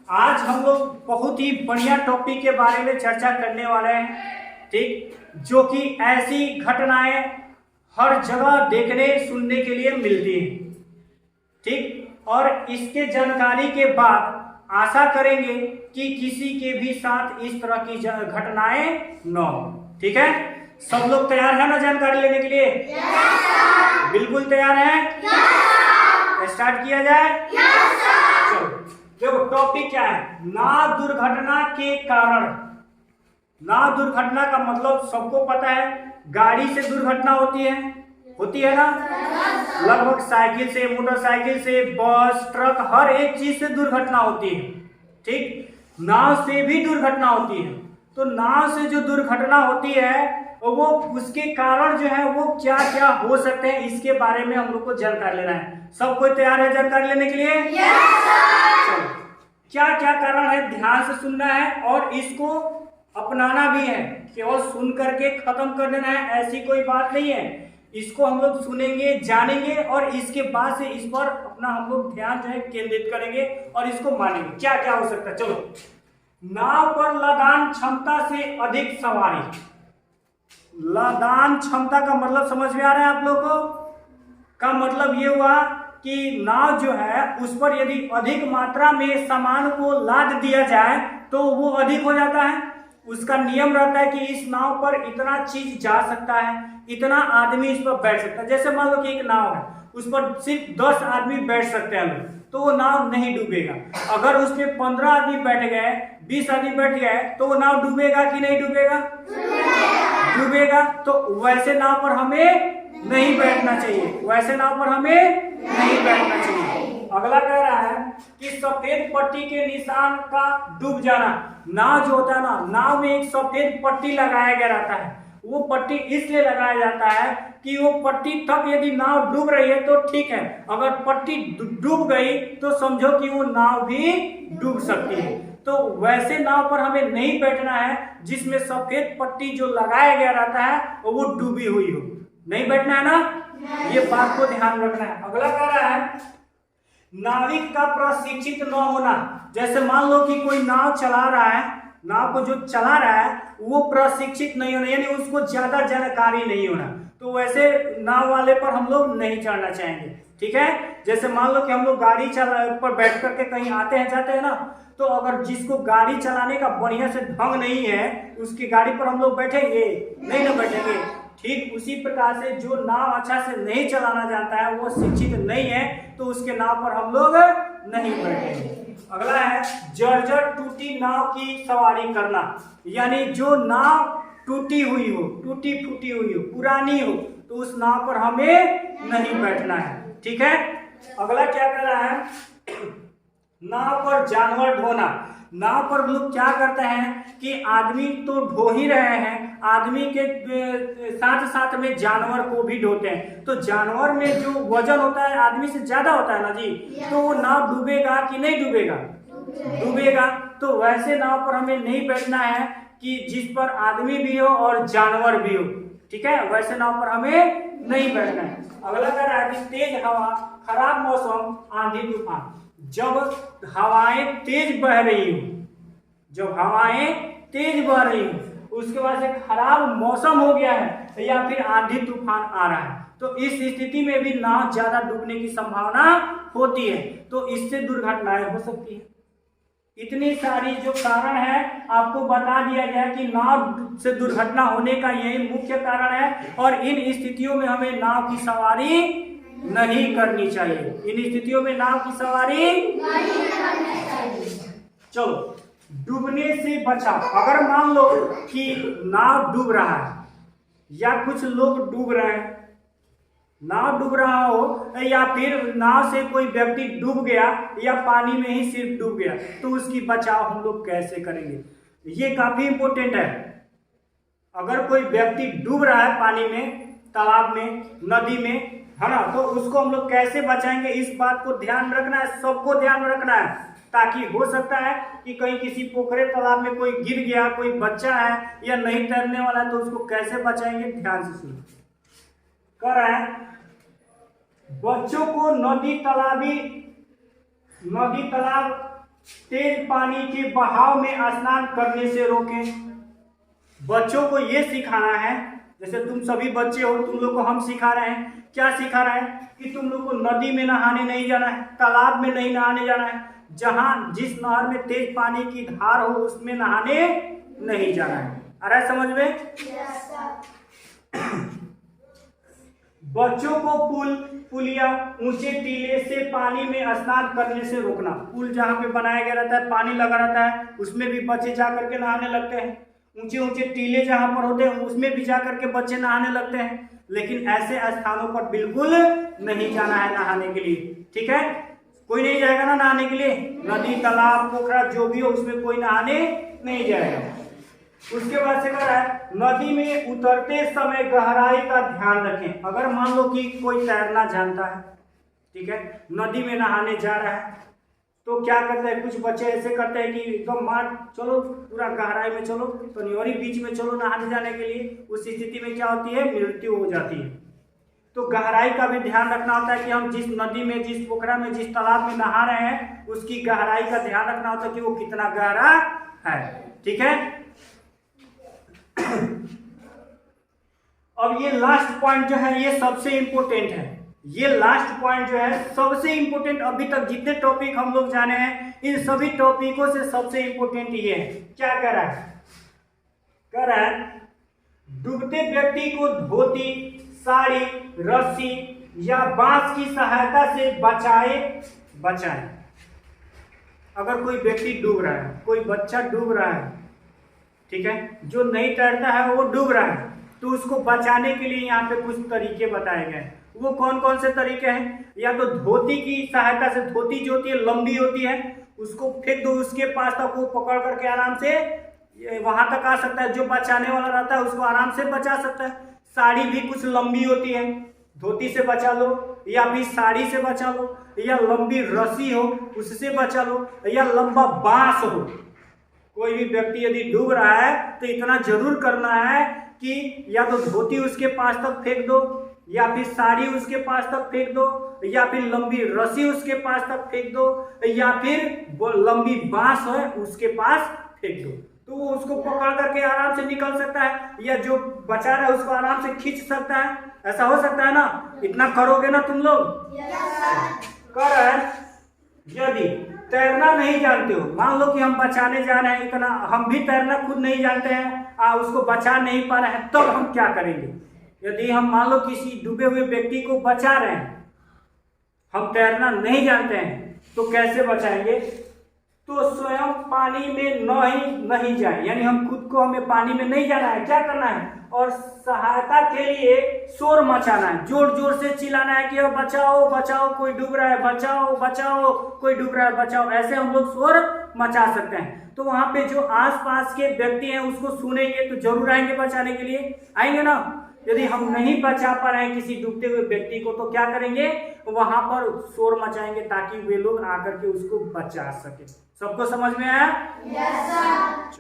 आज हम लोग बहुत ही बढ़िया टॉपिक के बारे में चर्चा करने वाले हैं, ठीक, जो कि ऐसी घटनाएं हर जगह देखने सुनने के लिए मिलती हैं, ठीक। और इसके जानकारी के बाद आशा करेंगे कि किसी के भी साथ इस तरह की घटनाएं न हो, ठीक है। सब लोग तैयार है ना जानकारी लेने के लिए? yes, बिल्कुल तैयार है? yes, स्टार्ट किया जाए? yes, चलो देखो टॉपिक क्या है। नाव दुर्घटना के कारण। नाव दुर्घटना का मतलब सबको पता है, गाड़ी से दुर्घटना होती है ना, लगभग साइकिल से, मोटरसाइकिल से, बस, ट्रक, हर एक चीज से दुर्घटना होती है, ठीक। नाव से भी दुर्घटना होती है। तो नाव से जो दुर्घटना होती है वो उसके कारण जो है वो क्या क्या हो सकते हैं, इसके बारे में हम लोग को जानकारी लेना है। सब कोई तैयार है जानकारी लेने के लिए? चलो क्या क्या कारण है ध्यान से सुनना है और इसको अपनाना भी है। केवल सुन करके खत्म कर देना है ऐसी कोई बात नहीं है। इसको हम लोग सुनेंगे, जानेंगे और इसके बाद से इस पर अपना हम लोग ध्यान जो है केंद्रित करेंगे और इसको मानेंगे क्या क्या हो सकता है। चलो, नाव पर लदान क्षमता से अधिक सवारी। लदान क्षमता का मतलब समझ में आ रहा है आप लोगों को? का मतलब ये हुआ कि नाव जो है उस पर यदि अधिक मात्रा में सामान को लाद दिया जाए तो वो अधिक हो जाता है। उसका नियम रहता है कि इस नाव पर इतना चीज जा सकता है, इतना आदमी इस पर बैठ सकता है। जैसे मान लो कि एक नाव है, उस पर सिर्फ 10 आदमी बैठ सकते हैं लोग, तो वो नाव नहीं डूबेगा। अगर उसमें 15 आदमी बैठ गए, 20 आदमी बैठ गए, तो वो नाव डूबेगा कि नहीं डूबेगा? डूबेगा। तो वैसे नाव पर हमें नहीं बैठना चाहिए, वैसे नाव पर हमें नहीं बैठना चाहिए। अगला कह रहा है कि सफेद पट्टी के निशान का डूब जाना। नाव जो होता है ना, नाव में एक सफेद पट्टी लगाया गया रहता है। वो पट्टी इसलिए लगाया जाता है कि वो पट्टी तक यदि नाव डूब रही है तो ठीक है, अगर पट्टी डूब गई तो समझो कि वो नाव भी डूब सकती है। तो वैसे नाव पर हमें नहीं बैठना है जिसमें सफेद पट्टी जो लगाया गया रहता है वो डूबी हुई हो। नहीं बैठना है ना, ये बात को ध्यान रखना है। अगला कह रहा है नाविक का प्रशिक्षित न होना। जैसे मान लो कि कोई नाव चला रहा है, नाव को जो चला रहा है वो प्रशिक्षित नहीं होना, यानी उसको ज्यादा जानकारी नहीं होना, तो वैसे नाव वाले पर हम लोग नहीं चढ़ना चाहेंगे, ठीक है। जैसे मान लो कि हम लोग गाड़ी पर बैठ करके कहीं आते हैं जाते हैं ना, तो अगर जिसको गाड़ी चलाने का बढ़िया से ढंग नहीं है उसकी गाड़ी पर हम लोग बैठेंगे नहीं ना बैठेंगे। ठीक उसी प्रकार से जो नाव अच्छा से नहीं चलाना जानता है, वो शिक्षित नहीं है, तो उसके नाव पर हम लोग नहीं बैठेंगे। अगला है जर्जर टूटी नाव की सवारी करना, यानी जो नाव टूटी हुई हो, टूटी फूटी हुई हो, पुरानी हो, तो उस नाव पर हमें नहीं बैठना है, ठीक है। अगला क्या कर रहा है, नाव पर जानवर ढोना। नाव पर लोग क्या करते हैं कि आदमी तो ढो ही रहे हैं, आदमी के साथ साथ में जानवर को भी ढोते हैं। तो जानवर में जो वजन होता है आदमी से ज्यादा होता है ना जी, तो वो नाव डूबेगा कि नहीं डूबेगा? डूबेगा। तो वैसे नाव पर हमें नहीं बैठना है कि जिस पर आदमी भी हो और जानवर भी हो, ठीक है, वैसे नाव पर हमें नहीं बैठना है। अगला कह रहा है कि तेज हवा, खराब मौसम, आंधी तूफान। जब हवाएं तेज बह रही हो, जब हवाएं तेज बह रही हो, उसके बाद से खराब मौसम हो गया है या फिर आंधी तूफान आ रहा है, तो इस स्थिति में भी नाव ज्यादा डूबने की संभावना होती है, तो इससे दुर्घटनाएं हो सकती है। इतनी सारी जो कारण है आपको बता दिया गया कि नाव से दुर्घटना होने का यही मुख्य कारण है, और इन स्थितियों में हमें नाव की सवारी नहीं करनी चाहिए। इन स्थितियों में नाव की सवारी नहीं करनी चाहिए। चलो, डूबने से बचाव। अगर मान लो कि नाव डूब रहा है या कुछ लोग डूब रहे हैं, नाव डूब रहा हो या फिर नाव से कोई व्यक्ति डूब गया या पानी में ही सिर्फ डूब गया, तो उसकी बचाव हम लोग कैसे करेंगे, ये काफी इंपॉर्टेंट है। अगर कोई व्यक्ति डूब रहा है पानी में, तालाब में, नदी में, है ना, तो उसको हम लोग कैसे बचाएंगे, इस बात को ध्यान रखना है, सबको ध्यान रखना है। ताकि हो सकता है कि कहीं किसी पोखरे तालाब में कोई गिर गया, कोई बच्चा है या नहीं तैरने वाला है, तो उसको कैसे बचाएंगे, ध्यान से सुनो। कर रहा है बच्चों को नदी तालाब तेज पानी के बहाव में स्नान करने से रोकें। बच्चों को ये सिखाना है, जैसे तुम सभी बच्चे हो, तुम लोग को हम सिखा रहे हैं। क्या सिखा रहे हैं कि तुम लोग को नदी में नहाने नहीं जाना है, तालाब में नहीं नहाने जाना है, जहां जिस नहर में तेज पानी की धार हो उसमें नहाने नहीं जाना है। आ रहा है समझ में? बच्चों को पुल या ऊंचे टीले से पानी में स्नान करने से रोकना। पुल जहाँ पे बनाया गया रहता है, पानी लगा रहता है, उसमें भी बच्चे जा करके नहाने लगते हैं। ऊंचे ऊंचे टीले जहाँ पर होते हैं उसमें भी जा करके बच्चे नहाने लगते हैं। लेकिन ऐसे स्थानों पर बिल्कुल नहीं जाना है नहाने के लिए, ठीक है? कोई नहीं जाएगा ना नहाने के लिए, नदी तालाब पोखरा जो भी हो उसमें कोई नहाने नहीं जाएगा। उसके बाद से कह रहा है नदी में उतरते समय गहराई का ध्यान रखें। अगर मान लो कि कोई तैरना जानता है, ठीक है, नदी में नहाने जा रहा है, तो क्या करते हैं, कुछ बच्चे ऐसे करते हैं कि एकदम मार चलो पूरा गहराई में चलो, कनियोरी बीच में चलो नहाने जाने के लिए। उस स्थिति में क्या होती है, मृत्यु हो जाती है। तो गहराई का भी ध्यान रखना होता है कि हम जिस नदी में, जिस पोखरा में, जिस तालाब में नहा रहे हैं उसकी गहराई का ध्यान रखना होता है कि वो कितना गहरा है, ठीक है? अब ये लास्ट पॉइंट जो है ये सबसे इंपॉर्टेंट है। ये लास्ट पॉइंट जो है सबसे इंपॉर्टेंट, अभी तक जितने टॉपिक हम लोग जाने हैं इन सभी टॉपिकों से सबसे इंपॉर्टेंट ये है। क्या कह रहा है? कह रहा है डूबते व्यक्ति को धोती, साड़ी, रस्सी या बांस की सहायता से बचाएं। अगर कोई व्यक्ति डूब रहा है, कोई बच्चा डूब रहा है, ठीक है, जो नहीं तैरता है वो डूब रहा है, तो उसको बचाने के लिए यहाँ पे कुछ तरीके बताए गए हैं। वो कौन कौन से तरीके हैं? या तो धोती की सहायता से, धोती जो होती है लंबी होती है, उसको फेंक दो उसके पास तक, वो पकड़ करके आराम से वहां तक आ सकता है। जो बचाने वाला रहता है उसको आराम से बचा सकता है। साड़ी भी कुछ लंबी होती है, धोती से बचा लो, या फिर साड़ी से बचा लो, या लंबी रस्सी हो उससे बचा लो, या लंबा बांस हो। कोई भी व्यक्ति यदि डूब रहा है तो इतना जरूर करना है कि या तो धोती उसके पास तक फेंक दो, या फिर साड़ी उसके पास तक फेंक दो, या फिर लंबी रस्सी उसके पास तक फेंक दो, या फिर वो लंबी बांस है उसके पास फेंक दो। तो वो उसको पकड़ करके आराम से निकल सकता है, या जो बचा रहा है उसको आराम से खींच सकता है। ऐसा हो सकता है ना? इतना करोगे ना तुम लोग? कर रहे हैं। यदि तैरना नहीं जानते हो, मान लो कि हम बचाने जा रहे हैं, इतना हम भी तैरना खुद नहीं जानते हैं, उसको बचा नहीं पा रहे हैं, तब हम क्या करेंगे? यदि हम मान लो किसी डूबे हुए व्यक्ति को बचा रहे हैं, हम तैरना नहीं जानते हैं, तो कैसे बचाएंगे? तो स्वयं पानी में नहीं जाए, यानी हम खुद को, हमें पानी में नहीं जाना है। क्या करना है? और सहायता के लिए शोर मचाना है, जोर जोर से चिल्लाना है कि बचाओ बचाओ कोई डूब रहा है, बचाओ बचाओ कोई डूब रहा है, बचाओ। ऐसे हम लोग शोर मचा सकते हैं। तो वहां पे जो आसपास के व्यक्ति हैं उसको सुनेंगे तो जरूर आएंगे बचाने के लिए, आएंगे ना? यदि हम नहीं बचा पा रहे हैं किसी डूबते हुए व्यक्ति को, तो क्या करेंगे? वहां पर शोर मचाएंगे ताकि वे लोग आकर के उसको बचा सके। सबको समझ में आया? Yes sir.